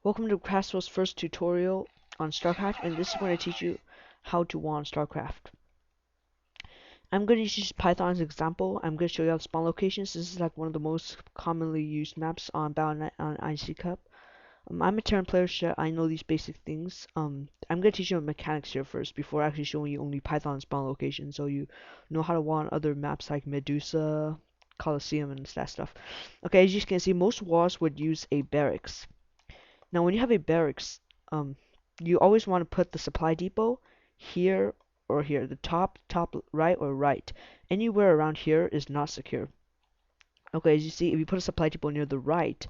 Welcome to Craftswell's first tutorial on StarCraft, and this is going to teach you how to wall on StarCraft. I'm going to use Python as an example. I'm going to show you how to spawn locations. This is like one of the most commonly used maps on Battle.net on IC Cup. I'm a Terran player, so I know these basic things. I'm going to teach you mechanics here first before actually showing you only Python spawn locations, so you know how to wall on other maps like Medusa, Colosseum, and that stuff. Okay, as you can see, most walls would use a barracks. Now, when you have a barracks, you always want to put the supply depot here or here, the top right or right. Anywhere around here is not secure. Okay, as you see, if you put a supply depot near the right,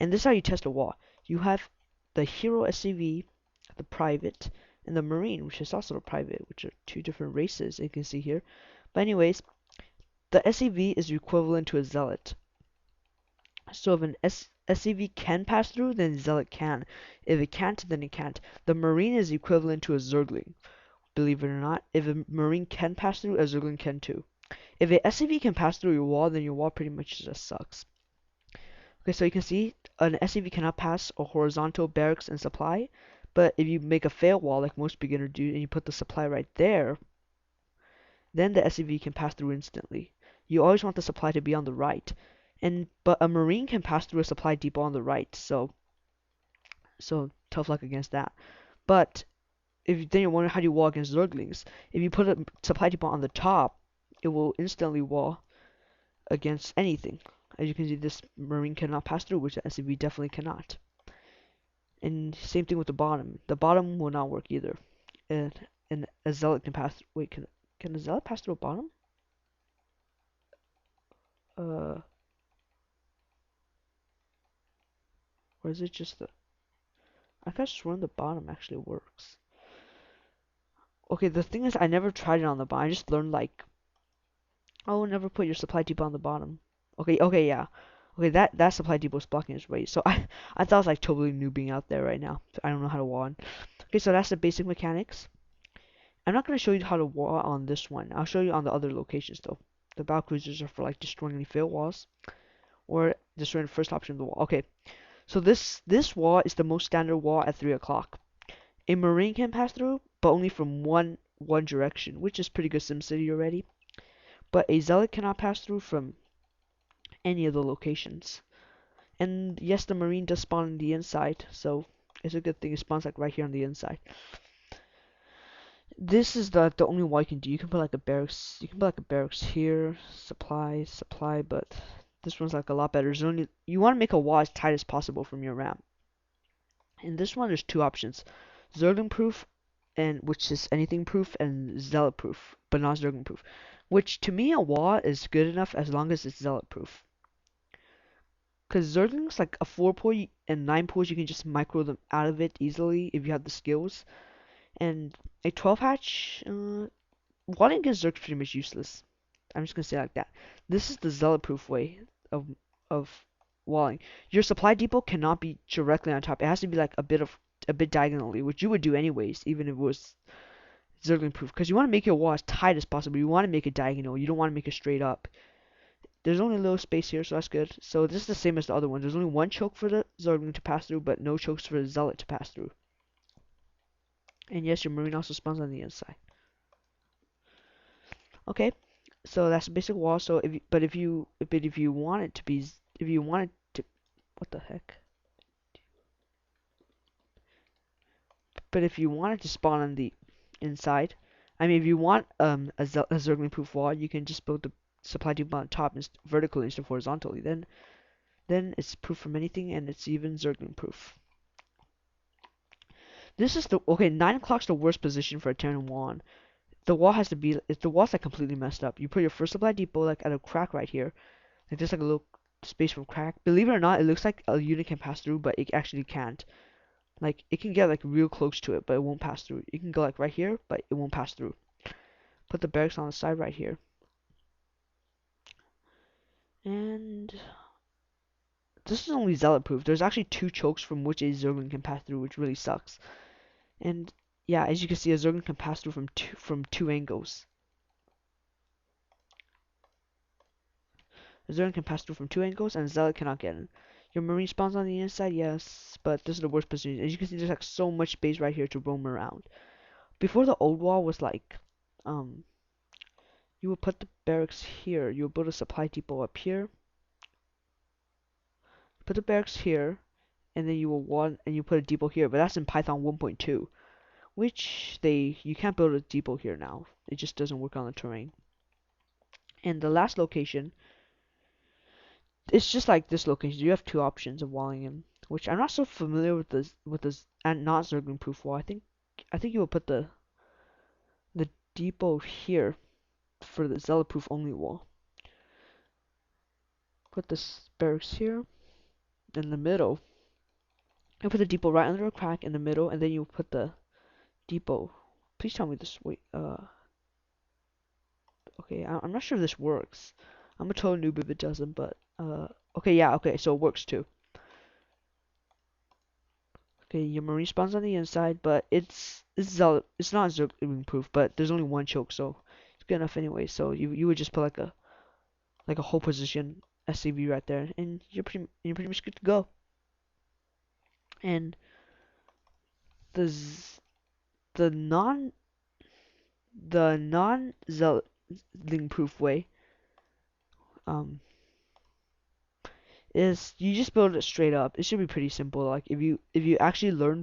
and this is how you test a wall. You have the hero SCV, the private, and the marine, which is also a private, which are two different races, you can see here. But anyways, the SCV is equivalent to a zealot. So if an SCV can pass through, then Zealot can. If it can't, then it can't. The Marine is equivalent to a Zergling. Believe it or not, if a Marine can pass through, a Zergling can too. If a SCV can pass through your wall, then your wall pretty much just sucks. Okay, so you can see an SCV cannot pass a horizontal barracks and supply, but if you make a fail wall like most beginners do, and you put the supply right there, then the SCV can pass through instantly. You always want the supply to be on the right. But a marine can pass through a supply depot on the right, so tough luck against that. But then you're wondering how do you wall against Zerglings? If you put a supply depot on the top, it will instantly wall against anything. As you can see, this marine cannot pass through, which the SCV definitely cannot. And same thing with the bottom. The bottom will not work either. And a zealot can pass. Wait, can a zealot pass through a bottom? Or is it just the? I could have sworn the bottom actually works. Okay, the thing is, I never tried it on the bottom. I just learned like, oh, never put your supply depot on the bottom. Okay, yeah. Okay, that supply depot is blocking his way. So I thought I was like totally noobing out there right now. I don't know how to wall on. Okay, so that's the basic mechanics. I'm not gonna show you how to wall on this one. I'll show you on the other locations though. The battle cruisers are for like destroying any failed walls or destroying the first option of the wall. Okay, so this wall is the most standard wall at 3 o'clock. A marine can pass through, but only from one direction, which is pretty good SimCity already. But a zealot cannot pass through from any of the locations. And yes, the marine does spawn on the inside, so it's a good thing it spawns like right here on the inside. This is the only wall you can do. You can put like a barracks. You can put like a barracks here, supply, but this one's like a lot better. You want to make a wall as tight as possible from your ramp. In this one, there's two options: Zergling proof, and which is anything proof, and zealot proof, but not Zergling proof. Which to me, a wall is good enough as long as it's zealot proof. Because Zerglings, like a 4 pool and 9 pools, you can just micro them out of it easily if you have the skills. And a 12 hatch, walling against Zerg's pretty much useless. I'm just gonna say it like that. This is the zealot proof way of walling. Your supply depot cannot be directly on top. It has to be like a bit diagonally, which you would do anyways, even if it was Zergling proof. Because you want to make your wall as tight as possible. You want to make it diagonal. You don't want to make it straight up. There's only a little space here, so that's good. So this is the same as the other one. There's only one choke for the Zergling to pass through, but no chokes for the zealot to pass through. And yes, your marine also spawns on the inside. Okay, so that's the basic wall. So if you want it to be, if you want it to, what the heck? But if you want it to spawn on the inside, I mean, if you want a Zergling proof wall, you can just build the supply depot on top vertically instead of horizontally. Then it's proof from anything, and it's even Zergling proof. This is the 9 o'clock's the worst position for a Terran wall on. The wall has to be, if the wall's like completely messed up, you put your first supply depot like at a crack right here. Like there's like a little space from crack. Believe it or not, it looks like a unit can pass through, but it actually can't. Like it can get like real close to it, but it won't pass through. It can go like right here, but it won't pass through. Put the barracks on the side right here. And this is only zealot proof. There's actually 2 chokes from which a Zergling can pass through, which really sucks. And yeah, as you can see, a Zergling can pass through from two angles. A Zergling can pass through from 2 angles, and a zealot cannot get in. Your marine spawns on the inside, yes, but this is the worst position. As you can see, there's like so much space right here to roam around. Before, the old wall was like, you would put the barracks here. You would build a supply depot up here. Put the barracks here, and then you put a depot here. But that's in Python 1.2, which you can't build a depot here now. It just doesn't work on the terrain. And the last location, it's just like this location. You have two options of walling in, which I'm not so familiar with this and not zergling proof wall. I think you will put the depot here for the zealot proof only wall. Put this barracks here in the middle. You put the depot right under a crack in the middle, and then you put the depot. Please tell me this. Wait. Okay. I'm not sure if this works. I'm a total noob if it doesn't, but okay, yeah, okay, so it works too. Okay, your marine spawns on the inside, but it's not zergling proof, but there's only one choke, so it's good enough anyway. So you would just put like a whole position SCV right there, and you're pretty much good to go. And the non zergling proof way is you just build it straight up. It should be pretty simple. Like if you actually learn